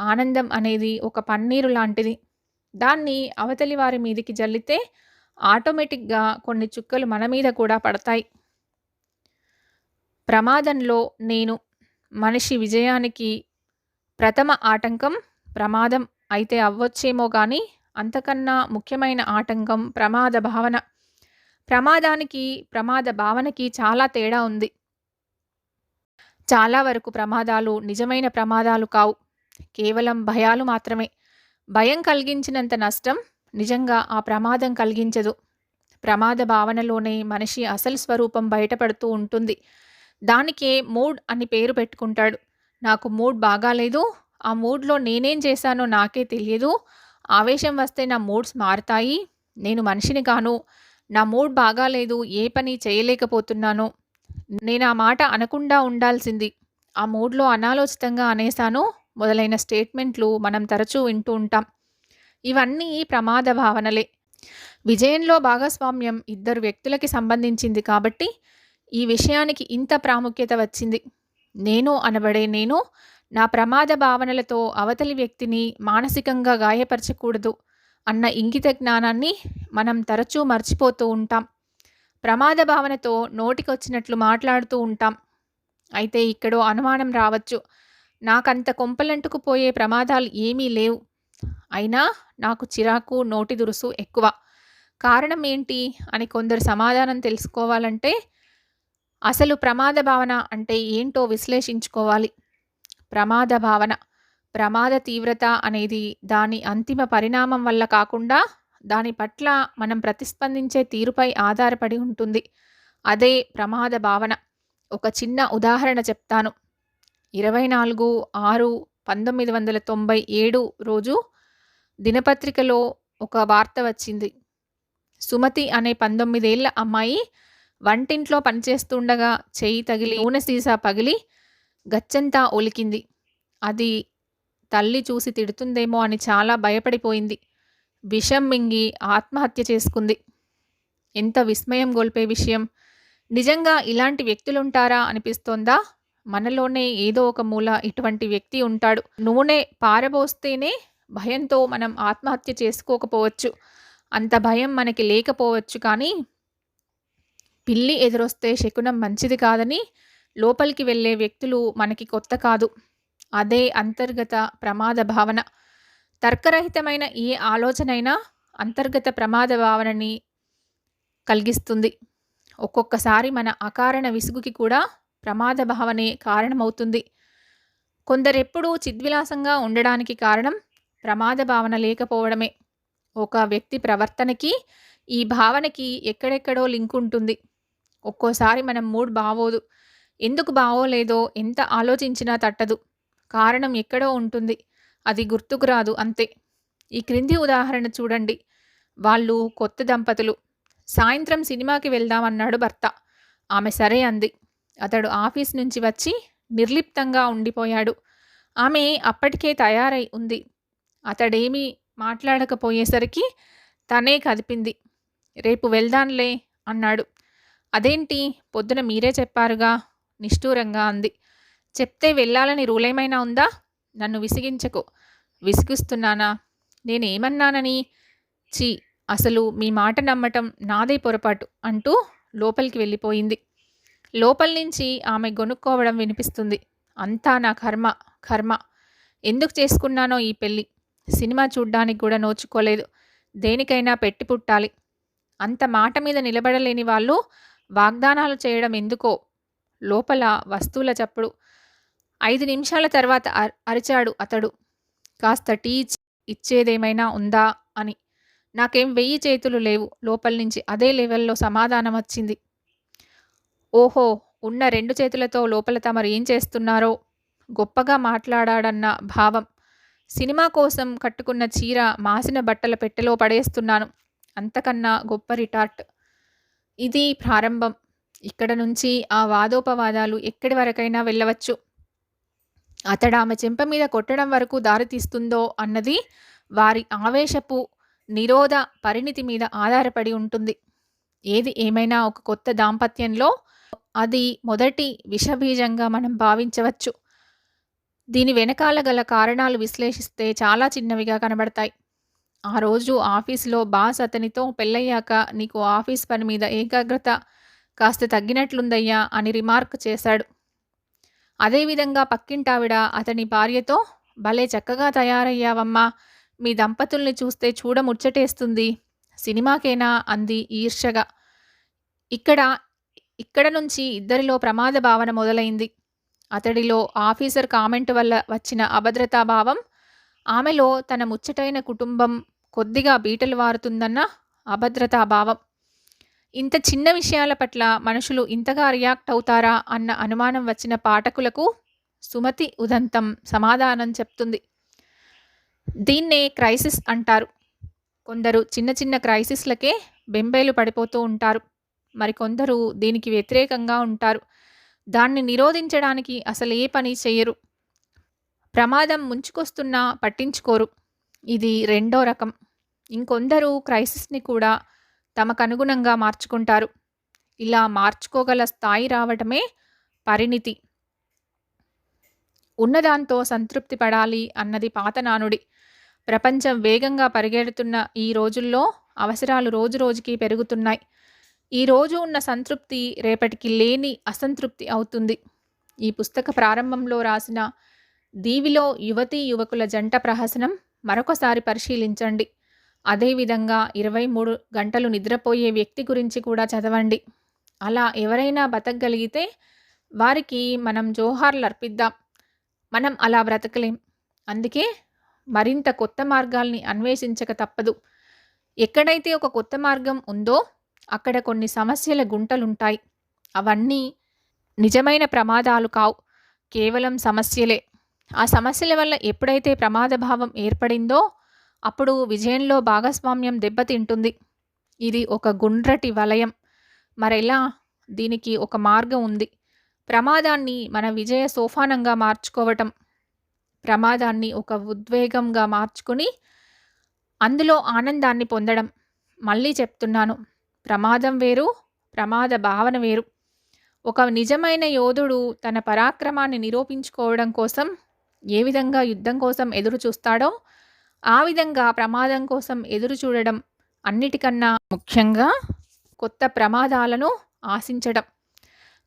ఆనందం అనేది ఒక పన్నీరు లాంటిది. దాన్ని అవతలి వారి మీదికి జల్లితే ఆటోమేటిక్‌గా కొన్ని చుక్కలు మన మీద కూడా పడతాయి. ప్రమాదంలో నేను. మనిషి విజయానికి ప్రథమ ఆటంకం ప్రమాదం అయితే అవ్వొచ్చేమో గానీ, అంతకన్నా ముఖ్యమైన ఆటంకం ప్రమాద భావన. ప్రమాదానికి, ప్రమాద భావనకి చాలా తేడా ఉంది. చాలా వరకు ప్రమాదాలు నిజమైన ప్రమాదాలు కావు. కేవలం భయాలు మాత్రమే. భయం కలిగించినంత నష్టం నిజంగా ఆ ప్రమాదం కలిగించదు. ప్రమాద భావనలోనే మనిషి అసలు స్వరూపం బయటపడుతూ ఉంటుంది. దానికే మూడ్ అని పేరు పెట్టుకుంటాడు. నాకు మూడ్ బాగాలేదు, ఆ మూడ్‌లో నేనేం చేశానో నాకే తెలియదు. ఆవేశం వస్తే నా మూడ్స్ మారతాయి. నేను మనిషిని కాను. నా మూడ్ బాగాలేదు. ఏ పని చేయలేకపోతున్నాను. నేనా మాట అనకుండా ఉండాల్సింది. ఆ మూడ్‌లో అనాలోచితంగా అనేశాను. మొదలైన స్టేట్మెంట్లు మనం తరచూ వింటూ ఉంటాం. ఇవన్నీ ప్రమాద భావనలే. విజయంలో భాగస్వామ్యం ఇద్దరు వ్యక్తులకి సంబంధించింది కాబట్టి ఈ విషయానికి ఇంత ప్రాముఖ్యత వచ్చింది. నేను అనబడే నేను నా ప్రమాద భావనలతో అవతలి వ్యక్తిని మానసికంగా గాయపరచకూడదు అన్న ఇంగిత జ్ఞానాన్ని మనం తరచూ మర్చిపోతూ ఉంటాం. ప్రమాద భావనతో నోటికొచ్చినట్లు మాట్లాడుతూ ఉంటాం. అయితే ఇక్కడో అనుమానం రావచ్చు. నాకంత కొంపలంటుకుపోయే ప్రమాదాలు ఏమీ లేవు. అయినా నాకు చిరాకు, నోటి దురుసు ఎక్కువ. కారణం ఏంటి అని కొందరు సమాధానం తెలుసుకోవాలంటే అసలు ప్రమాద భావన అంటే ఏంటో విశ్లేషించుకోవాలి. ప్రమాద భావన, ప్రమాద తీవ్రత అనేది దాని అంతిమ పరిణామం వల్ల కాకుండా దాని పట్ల మనం ప్రతిస్పందించే తీరుపై ఆధారపడి ఉంటుంది. అదే ప్రమాద భావన. ఒక చిన్న ఉదాహరణ చెప్తాను. 24/6/1997 రోజు దినపత్రికలో ఒక వార్త వచ్చింది. సుమతి అనే 19 ఏళ్ల అమ్మాయి వంటింట్లో పనిచేస్తుండగా చెయ్యి తగిలి నూనె సీసా పగిలి గచ్చంతా ఒలికింది. అది తల్లి చూసి తిడుతుందేమో అని చాలా భయపడిపోయింది. విషం మింగి ఆత్మహత్య చేసుకుంది. ఎంత విస్మయం గొల్పే విషయం. నిజంగా ఇలాంటి వ్యక్తులుంటారా అనిపిస్తోందా? మనలోనే ఏదో ఒక మూల ఇటువంటి వ్యక్తి ఉంటాడు. నూనె పారబోస్తేనే భయంతో మనం ఆత్మహత్య చేసుకోకపోవచ్చు. అంత భయం మనకి లేకపోవచ్చు కానీ పిల్లి ఎదురొస్తే శకునం మంచిది కాదని లోపలికి వెళ్ళే వ్యక్తులు మనకి కొత్త కాదు. అదే అంతర్గత ప్రమాద భావన. తర్కరహితమైన ఏ ఆలోచనైనా అంతర్గత ప్రమాద భావనని కలిగిస్తుంది. ఒక్కొక్కసారి మన అకారణ విసుగుకి కూడా ప్రమాద భావనే కారణమవుతుంది. కొందరెప్పుడూ చిద్విలాసంగా ఉండడానికి కారణం ప్రమాద భావన లేకపోవడమే. ఒక వ్యక్తి ప్రవర్తనకి ఈ భావనకి ఎక్కడెక్కడో లింక్ ఉంటుంది. ఒక్కోసారి మనం మూడ్ బాగోదు. ఎందుకు బాగోలేదో ఎంత ఆలోచించినా తట్టదు. కారణం ఎక్కడో ఉంటుంది. అది గుర్తుకు రాదు అంతే. ఈ క్రింది ఉదాహరణ చూడండి. వాళ్ళు కొత్త దంపతులు. సాయంత్రం సినిమాకి వెళ్దామన్నాడు భర్త. ఆమె సరే అంది. అతడు ఆఫీస్ నుంచి వచ్చి నిర్లిప్తంగా ఉండిపోయాడు. ఆమె అప్పటికే తయారై ఉంది. అతడేమీ మాట్లాడకపోయేసరికి తనే కదిపింది. రేపు వెళ్దాంలే అన్నాడు. అదేంటి పొద్దున మీరే చెప్పారుగా నిష్ఠూరంగా అంది. చెప్తే వెళ్ళాలని రూలేమైనా ఉందా? నన్ను విసిగించకు. విసిగిస్తున్నానా? నేనేమన్నానని? ఛీ, అసలు మీ మాట నమ్మటం నాదే పొరపాటు అంటూ లోపలికి వెళ్ళిపోయింది. లోపల నుంచి ఆమె గొనుక్కోవడం వినిపిస్తుంది. అంతా నా కర్మ కర్మ. ఎందుకు చేసుకున్నానో ఈ పెళ్ళి. సినిమా చూడ్డానికి కూడా నోచుకోలేదు. దేనికైనా పెట్టి పుట్టాలి. అంత మాట మీద నిలబడలేని వాళ్ళు వాగ్దానాలు చేయడం ఎందుకో. లోపల వస్తువుల చప్పుడు. 5 నిమిషాల తర్వాత అరిచాడు అతడు. కాస్త టీ ఇచ్చేదేమైనా ఉందా అని. నాకేం 1000 చేతులు లేవు. లోపల నుంచి అదే లెవెల్లో సమాధానం వచ్చింది. ఓహో, ఉన్న 2 చేతులతో లోపల తమరు ఏం చేస్తున్నారో. గొప్పగా మాట్లాడాడన్న భావం. సినిమా కోసం కట్టుకున్న చీర మాసిన బట్టల పెట్టెలో పడేస్తున్నాను. అంతకన్నా గొప్ప రిటార్ట్. ఇది ప్రారంభం. ఇక్కడ నుంచి ఆ వాదోపవాదాలు ఎక్కడి వరకైనా వెళ్ళవచ్చు. అతడామె చెంప మీద కొట్టడం వరకు దారితీస్తుందో అన్నది వారి ఆవేశపు నిరోధ పరిణితి మీద ఆధారపడి ఉంటుంది. ఏది ఏమైనా ఒక కొత్త దాంపత్యంలో అది మొదటి విషబీజంగా మనం భావించవచ్చు. దీని వెనకాల గల కారణాలు విశ్లేషిస్తే చాలా చిన్నవిగా కనబడతాయి. ఆ రోజు ఆఫీసులో బాస్ అతనితో పెళ్ళయ్యాక నీకు ఆఫీస్ పని మీద ఏకాగ్రత కాస్త తగ్గినట్లుందయ్యా అని రిమార్క్ చేశాడు. అదేవిధంగా పక్కింటావిడ అతని భార్యతో భలే చక్కగా తయారయ్యావమ్మా, మీ దంపతుల్ని చూస్తే చూడముచ్చటేస్తుంది, సినిమాకేనా అంది ఈర్ష్యగా. ఇక్కడ నుంచి ఇద్దరిలో ప్రమాద భావన మొదలైంది. అతడిలో ఆఫీసర్ కామెంట్ వల్ల వచ్చిన అభద్రతాభావం, ఆమెలో తన ముచ్చటైన కుటుంబం కొద్దిగా బీటలు వారుతుందన్న అభద్రతాభావం. ఇంత చిన్న విషయాల పట్ల మనుషులు ఇంతగా రియాక్ట్ అవుతారా అన్న అనుమానం వచ్చిన పాఠకులకు సుమతి ఉదంతం సమాధానం చెప్తుంది. దీన్నే క్రైసిస్ అంటారు. కొందరు చిన్న చిన్న క్రైసిస్లకే బెంబేలు పడిపోతూ ఉంటారు. మరికొందరు దీనికి వ్యతిరేకంగా ఉంటారు. దాన్ని నిరోధించడానికి అసలు ఏ పని చెయ్యరు. ప్రమాదం ముంచుకొస్తున్నా పట్టించుకోరు. ఇది రెండో రకం. ఇంకొందరు క్రైసిస్ని కూడా తమకనుగుణంగా మార్చుకుంటారు. ఇలా మార్చుకోగల స్థాయి రావటమే పరిణితి. ఉన్నదాంతో సంతృప్తి పడాలి అన్నది పాత నానుడి. ప్రపంచం వేగంగా పరిగెడుతున్న ఈ రోజుల్లో అవసరాలు రోజురోజుకి పెరుగుతున్నాయి. ఈ రోజు ఉన్న సంతృప్తి రేపటికి లేని అసంతృప్తి అవుతుంది. ఈ పుస్తక ప్రారంభంలో రాసిన దీవిలో యువతీ యువకుల జంట ప్రహసనం మరొకసారి పరిశీలించండి. అదేవిధంగా 23 గంటలు నిద్రపోయే వ్యక్తి గురించి కూడా చదవండి. అలా ఎవరైనా బతకగలిగితే వారికి మనం జోహార్లు అర్పిద్దాం. మనం అలా బ్రతకలేం. అందుకే మరింత కొత్త మార్గాల్ని అన్వేషించక తప్పదు. ఎక్కడైతే ఒక కొత్త మార్గం ఉందో అక్కడ కొన్ని సమస్యల గుంటలుంటాయి. అవన్నీ నిజమైన ప్రమాదాలు కావు, కేవలం సమస్యలే. ఆ సమస్యల వల్ల ఎప్పుడైతే ప్రమాదభావం ఏర్పడిందో అప్పుడు విజయంలో భాగస్వామ్యం దెబ్బతింటుంది. ఇది ఒక గుండ్రటి వలయం. మరెలా? దీనికి ఒక మార్గం ఉంది. ప్రమాదాన్ని మన విజయ సోపానంగా మార్చుకోవటం. ప్రమాదాన్ని ఒక ఉద్వేగంగా మార్చుకుని అందులో ఆనందాన్ని పొందడం. మళ్ళీ చెప్తున్నాను, ప్రమాదం వేరు, ప్రమాద భావన వేరు. ఒక నిజమైన యోధుడు తన పరాక్రమాన్ని నిరూపించుకోవడం కోసం ఏ విధంగా యుద్ధం కోసం ఎదురు చూస్తాడో ఆ విధంగా ప్రమాదం కోసం ఎదురు చూడడం, అన్నిటికన్నా ముఖ్యంగా కొత్త ప్రమాదాలను ఆశించడం.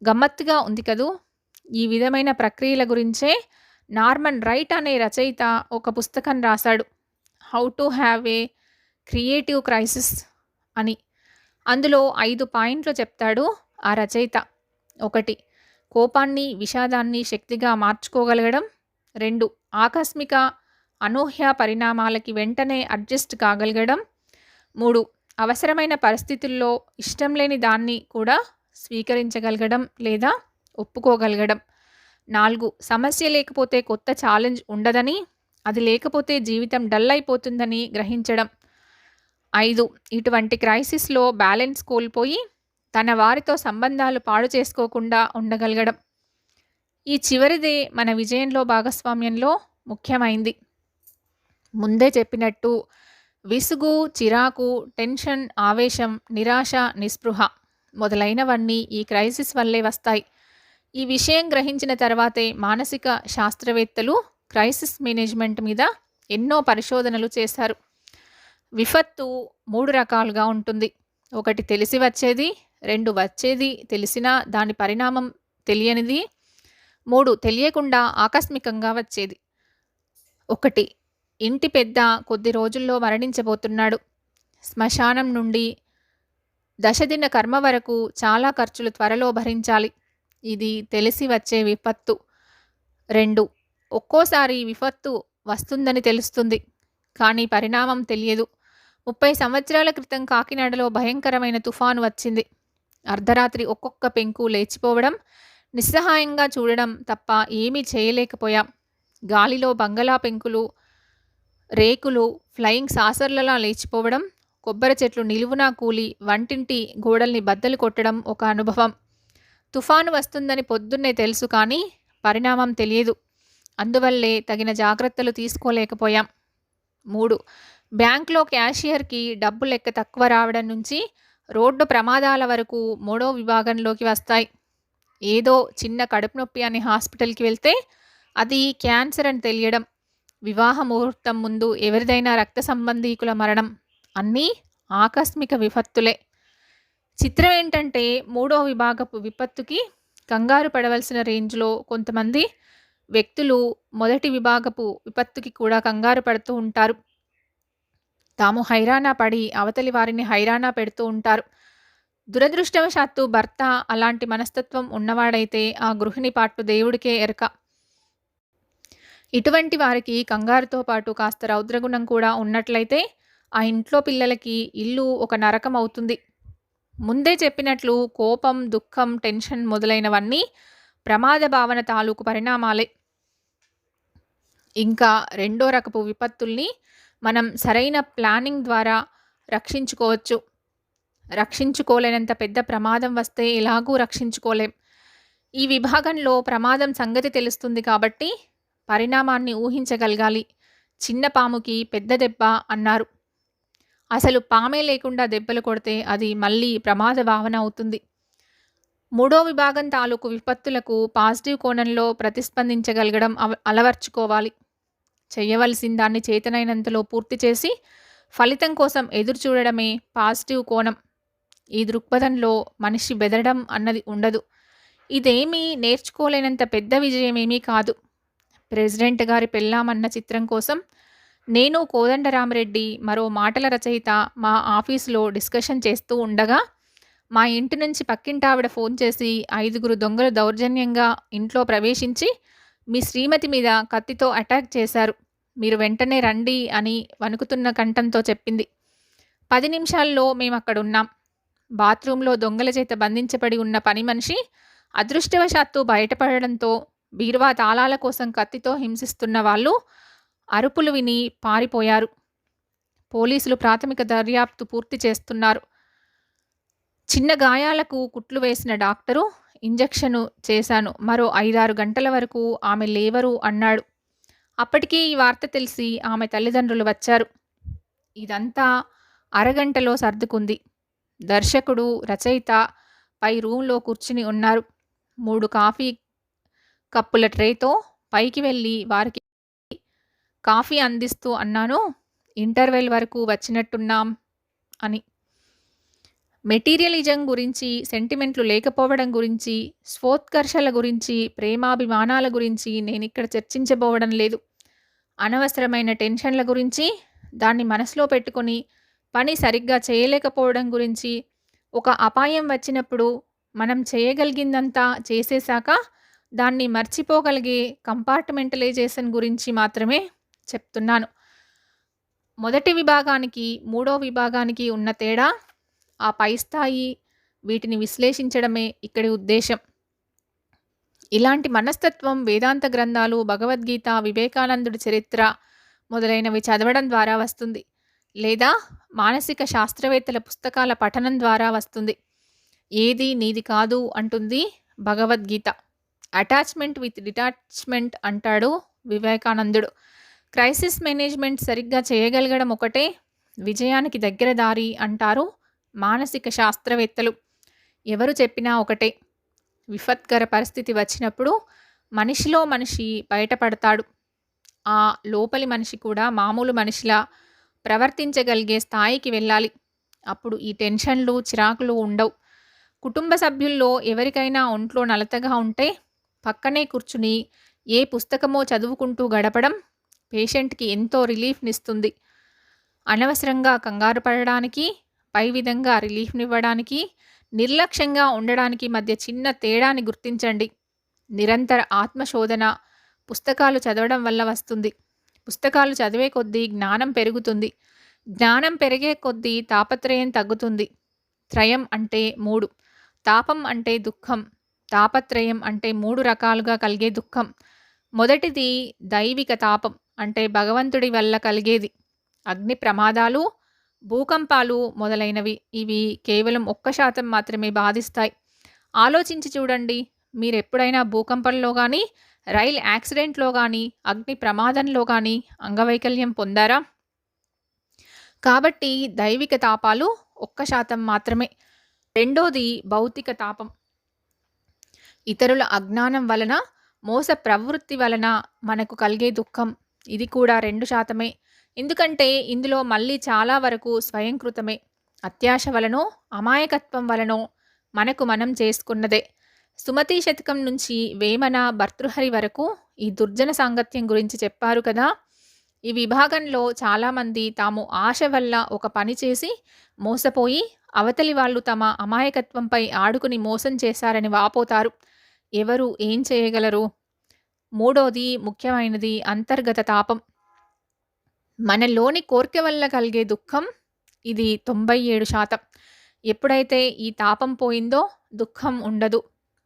గమ్మత్తుగా ఉంది కదూ! ఈ విధమైన ప్రక్రియల గురించే నార్మన్ రైట్ అనే రచయిత ఒక పుస్తకం రాశాడు, how to have a creative crisis అని. అందులో 5 పాయింట్లు చెప్తాడు ఆ రచయిత. 1. కోపాన్ని, విషాదాన్ని శక్తిగా మార్చుకోగలగడం. 2. ఆకస్మిక అనూహ్య పరిణామాలకి వెంటనే అడ్జస్ట్ కాగలగడం. 3. అవసరమైన పరిస్థితుల్లో ఇష్టం లేని దాన్ని కూడా స్వీకరించగలగడం లేదా ఒప్పుకోగలగడం. 4. సమస్య లేకపోతే కొత్త ఛాలెంజ్ ఉండదని, అది లేకపోతే జీవితం డల్ అయిపోతుందని గ్రహించడం. 5. ఇటువంటి క్రైసిస్లో బ్యాలెన్స్ కోల్పోయి తన వారితో సంబంధాలు పాడు చేసుకోకుండా ఉండగలగడం. ఈ చివరిదే మన విజయంలో భాగస్వామ్యంలో ముఖ్యమైంది. ముందే చెప్పినట్టు విసుగు, చిరాకు, టెన్షన్, ఆవేశం, నిరాశ, నిస్పృహ మొదలైనవన్నీ ఈ క్రైసిస్ వల్లే వస్తాయి. ఈ విషయం గ్రహించిన తర్వాతే మానసిక శాస్త్రవేత్తలు క్రైసిస్ మేనేజ్మెంట్ మీద ఎన్నో పరిశోధనలు చేశారు. విపత్తు 3 రకాలుగా ఉంటుంది. 1 తెలిసి వచ్చేది, 2 వచ్చేది తెలిసినా దాని పరిణామం తెలియనిది, 3 తెలియకుండా ఆకస్మికంగా వచ్చేది. 1. ఇంటి పెద్ద కొద్ది రోజుల్లో మరణించబోతున్నాడు. శ్మశానం నుండి దశదిన కర్మ వరకు చాలా ఖర్చులు త్వరలో భరించాలి. ఇది తెలిసి వచ్చే విపత్తు. 2. ఒక్కోసారి విపత్తు వస్తుందని తెలుస్తుంది, కానీ పరిణామం తెలియదు. 30 సంవత్సరాల క్రితం కాకినాడలో భయంకరమైన తుఫాను వచ్చింది. అర్ధరాత్రి ఒక్కొక్క పెంకు లేచిపోవడం, నిస్సహాయంగా చూడడం తప్ప ఏమీ చేయలేకపోయాం. గాలిలో బంగళా పెంకులు, రేకులు ఫ్లయింగ్ సాసర్లలా లేచిపోవడం, కొబ్బరి చెట్లు నిలువునా కూలి వంటింటి గోడల్ని బద్దలు కొట్టడం ఒక అనుభవం. తుఫాను వస్తుందని పొద్దున్నే తెలుసు, కానీ పరిణామం తెలియదు. అందువల్లే తగిన జాగ్రత్తలు తీసుకోలేకపోయాం. 3. బ్యాంక్లో క్యాషియర్కి డబ్బు లెక్క తక్కువ రావడం నుంచి రోడ్డు ప్రమాదాల వరకు 3వ విభాగంలోకి వస్తాయి. ఏదో చిన్న కడుపు నొప్పి అని హాస్పిటల్కి వెళ్తే అది క్యాన్సర్ అని తెలియడం, వివాహ ముహూర్తం ముందు ఎవరిదైనా రక్త సంబంధీకుల మరణం అన్నీ ఆకస్మిక విపత్తులే. చిత్రం ఏంటంటే 3వ విభాగపు విపత్తుకి కంగారు పడవలసిన రేంజ్లో కొంతమంది వ్యక్తులు మొదటి విభాగపు విపత్తుకి కూడా కంగారు పడుతూ ఉంటారు. తాము హైరానా పడి అవతలి వారిని హైరానా పెడుతూ ఉంటారు. దురదృష్టవశాత్తు భర్త అలాంటి మనస్తత్వం ఉన్నవాడైతే ఆ గృహిణి పాటు దేవుడికే ఎరక. ఇటువంటి వారికి కంగారుతో పాటు కాస్త రౌద్రగుణం కూడా ఉన్నట్లయితే ఆ ఇంట్లో పిల్లలకి ఇల్లు ఒక నరకం అవుతుంది. ముందే చెప్పినట్లు కోపం, దుఃఖం, టెన్షన్ మొదలైనవన్నీ ప్రమాద భావన తాలూకు పరిణామాలే. ఇంకా రెండో రకపు విపత్తుల్ని మనం సరైన ప్లానింగ్ ద్వారా రక్షించుకోవచ్చు. రక్షించుకోలేనంత పెద్ద ప్రమాదం వస్తే ఎలాగూ రక్షించుకోలేం. ఈ విభాగంలో ప్రమాదం సంగతి తెలుస్తుంది కాబట్టి పరిణామాన్ని ఊహించగలగాలి. చిన్న పాముకి పెద్ద దెబ్బ అన్నారు. అసలు పామే లేకుండా దెబ్బలు కొడితే అది మళ్ళీ ప్రమాద భావన అవుతుంది. మూడో విభాగం తాలూకు విపత్తులకు పాజిటివ్ కోణంలో ప్రతిస్పందించగలగడం అలవర్చుకోవాలి. చేయవలసిన దాన్ని చేతనైనంతలో పూర్తి చేసి ఫలితం కోసం ఎదురు చూడడమే పాజిటివ్ కోణం. ఈ దృక్పథంలో మనిషి బెదరడం అన్నది ఉండదు. ఇదేమీ నేర్చుకోలేనంత పెద్ద విజయమేమీ కాదు. ప్రెసిడెంట్ గారి పెళ్ళామన్న చిత్రం కోసం నేను కోదండరామిరెడ్డి మరో మాటల రచయిత మా ఆఫీసులో డిస్కషన్ చేస్తూ ఉండగా మా ఇంటి నుంచి పక్కింటావిడ ఫోన్ చేసి 5 దొంగలు దౌర్జన్యంగా ఇంట్లో ప్రవేశించి మీ శ్రీమతి మీద కత్తితో అటాక్ చేశారు. మీరు వెంటనే రండి అని వణుకుతున్న కంఠంతో చెప్పింది. 10 నిమిషాల్లో మేమక్కడున్నాం. బాత్రూంలో దొంగల చేత బంధించబడి ఉన్న పని మనిషి అదృష్టవశాత్తు బయటపడడంతో బీరువా తాళాల కోసం కత్తితో హింసిస్తున్న వాళ్ళు అరుపులు విని పారిపోయారు. పోలీసులు ప్రాథమిక దర్యాప్తు పూర్తి చేస్తున్నారు. చిన్న గాయాలకు కుట్లు వేసిన డాక్టరు ఇంజెక్షను చేశాను. మరో 5-6 గంటల వరకు ఆమె లేవరు అన్నాడు. అప్పటికీ ఈ వార్త తెలిసి ఆమె తల్లిదండ్రులు వచ్చారు. ఇదంతా అరగంటలో సర్దుకుంది. దర్శకుడు, రచయిత పై రూంలో కూర్చుని ఉన్నారు. 3 కాఫీ కప్పుల ట్రేతో పైకి వెళ్ళి వారికి కాఫీ అందిస్తూ అన్నాను, ఇంటర్వెల్ వరకు వచ్చినట్టున్నాం అని. మెటీరియలిజం గురించి, సెంటిమెంట్లు లేకపోవడం గురించి, స్వోత్కర్షల గురించి, ప్రేమాభిమానాల గురించి నేనిక్కడ చర్చించబోవడం లేదు. అనవసరమైన టెన్షన్ల గురించి, దాన్ని మనసులో పెట్టుకొని పని సరిగ్గా చేయలేకపోవడం గురించి, ఒక అపాయం వచ్చినప్పుడు మనం చేయగలిగిందంతా చేసేశాక దాన్ని మర్చిపోగలిగే కంపార్ట్మెంటలైజేషన్ గురించి మాత్రమే చెప్తున్నాను. మొదటి విభాగానికి మూడో విభాగానికి ఉన్న తేడా, ఆ పై స్థాయి వీటిని విశ్లేషించడమే ఇక్కడి ఉద్దేశం. ఇలాంటి మనస్తత్వం వేదాంత గ్రంథాలు, భగవద్గీత, వివేకానందుడి చరిత్ర మొదలైనవి చదవడం ద్వారా వస్తుంది. లేదా మానసిక శాస్త్రవేత్తల పుస్తకాల పఠనం ద్వారా వస్తుంది. ఏది నీది కాదు అంటుంది భగవద్గీత. అటాచ్మెంట్ విత్ డిటాచ్మెంట్ అంటాడు వివేకానందుడు. క్రైసిస్ మేనేజ్మెంట్ సరిగ్గా చేయగలగడం ఒకటే విజయానికి దగ్గర దారి అంటారు మానసిక శాస్త్రవేత్తలు. ఎవరు చెప్పినా ఒకటే. విపత్కర పరిస్థితి వచ్చినప్పుడు మనిషిలో మనిషి బయటపడతాడు. ఆ లోపలి మనిషి కూడా మామూలు మనిషిలా ప్రవర్తించగలిగే స్థాయికి వెళ్ళాలి. అప్పుడు ఈ టెన్షన్లు, చిరాకులు ఉండవు. కుటుంబ సభ్యుల్లో ఎవరికైనా ఒంట్లో నలతగా ఉంటే పక్కనే కూర్చుని ఏ పుస్తకమో చదువుకుంటూ గడపడం పేషెంట్కి ఎంతో రిలీఫ్నిస్తుంది. అనవసరంగా కంగారు పడడానికి, పై విధంగా రిలీఫ్నివ్వడానికి, నిర్లక్ష్యంగా ఉండడానికి మధ్య చిన్న తేడాని గుర్తించండి. నిరంతర ఆత్మశోధన పుస్తకాలు చదవడం వల్ల వస్తుంది. పుస్తకాలు చదివే కొద్దీ జ్ఞానం పెరుగుతుంది. జ్ఞానం పెరిగే కొద్దీ తాపత్రయం తగ్గుతుంది. త్రయం అంటే 3. తాపం అంటే దుఃఖం. తాపత్రయం అంటే 3 రకాలుగా కలిగే దుఃఖం. మొదటిది దైవిక తాపం, అంటే భగవంతుడి వల్ల కలిగేది. అగ్ని ప్రమాదాలు, భూకంపాలు మొదలైనవి. ఇవి కేవలం 1% మాత్రమే బాధిస్తాయి. ఆలోచించి చూడండి, మీరెప్పుడైనా భూకంపంలో కానీ, రైలు యాక్సిడెంట్లో కానీ, అగ్ని ప్రమాదంలో కానీ అంగవైకల్యం పొందారా? కాబట్టి దైవిక తాపాలు 1% మాత్రమే. రెండోది భౌతిక తాపం. ఇతరుల అజ్ఞానం వలన, మోస ప్రవృత్తి వలన మనకు కలిగే దుఃఖం. ఇది కూడా 2%. ఎందుకంటే ఇందులో మళ్ళీ చాలా వరకు స్వయంకృతమే. అత్యాశ వలనో, అమాయకత్వం వలనో మనకు మనం చేసుకున్నదే. సుమతి శతకం నుంచి వేమన, భర్తృహరి వరకు ఈ దుర్జన సాంగత్యం గురించి చెప్పారు కదా. ఈ విభాగంలో చాలామంది తాము ఆశ వల్ల ఒక పని చేసి మోసపోయి అవతలి వాళ్ళు తమ అమాయకత్వంపై ఆడుకుని మోసం చేశారని వాపోతారు. ఎవరు ఏం చేయగలరు? మూడోది ముఖ్యమైనది అంతర్గత తాపం. మనలోని కోరిక వల్ల కలిగే దుఃఖం. ఇది 97%. ఎప్పుడైతే ఈ తాపం పోయిందో దుఃఖం ఉండదు.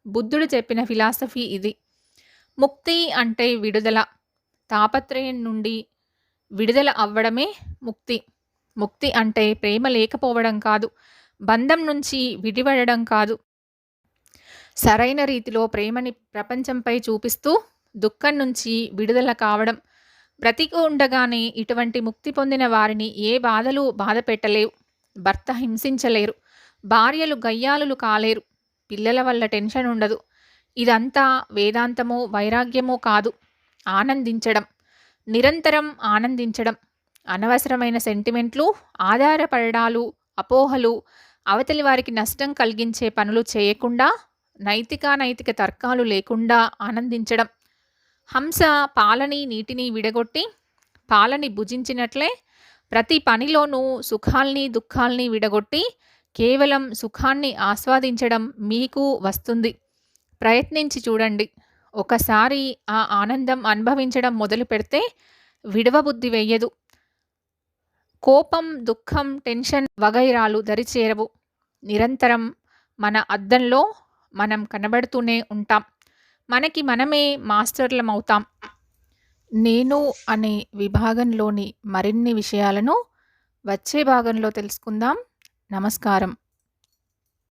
బుద్ధుడు చెప్పిన ఫిలాసఫీ ఇది. ముక్తి అంటే విడుదల. తాపత్రయం నుండి విడుదల అవ్వడమే ముక్తి. ముక్తి అంటే ప్రేమ లేకపోవడం కాదు, బంధం నుంచి విడివడడం కాదు. సరైన రీతిలో ప్రేమని ప్రపంచంపై చూపిస్తూ దుఃఖం నుంచి విడుదల కావడం. బ్రతికి ఉండగానే ఇటువంటి ముక్తి పొందిన వారిని ఏ బాధలు బాధ పెట్టలేవు. భర్త హింసించలేరు, భార్యలు గయ్యాలులు కాలేరు, పిల్లల వల్ల టెన్షన్ ఉండదు. ఇదంతా వేదాంతమో వైరాగ్యమో కాదు, ఆనందించడం, నిరంతరం ఆనందించడం. అనవసరమైన సెంటిమెంట్లు, ఆధారపడడాలు, అపోహలు, అవతలి వారికి నష్టం కలిగించే పనులు చేయకుండా, నైతిక తర్కాలు లేకుండా ఆనందించడం. హంస పాలని నీటిని విడగొట్టి పాలని భుజించినట్లే ప్రతి పనిలోనూ సుఖాల్ని దుఃఖాల్ని విడగొట్టి కేవలం సుఖాన్ని ఆస్వాదించడం మీకు వస్తుంది. ప్రయత్నించి చూడండి. ఒకసారి ఆ ఆనందం అనుభవించడం మొదలు పెడితే విడవబుద్ధి వెయ్యదు. కోపం, దుఃఖం, టెన్షన్ వగైరాలు దరిచేరవు. నిరంతరం మన అద్దంలో మనం కనబడుతూనే ఉంటాం. మనకి మనమే మాస్టర్లమవుతాం. నేను అనే విభాగంలోని మరిన్ని విషయాలను వచ్చే భాగంలో తెలుసుకుందాం. నమస్కారం.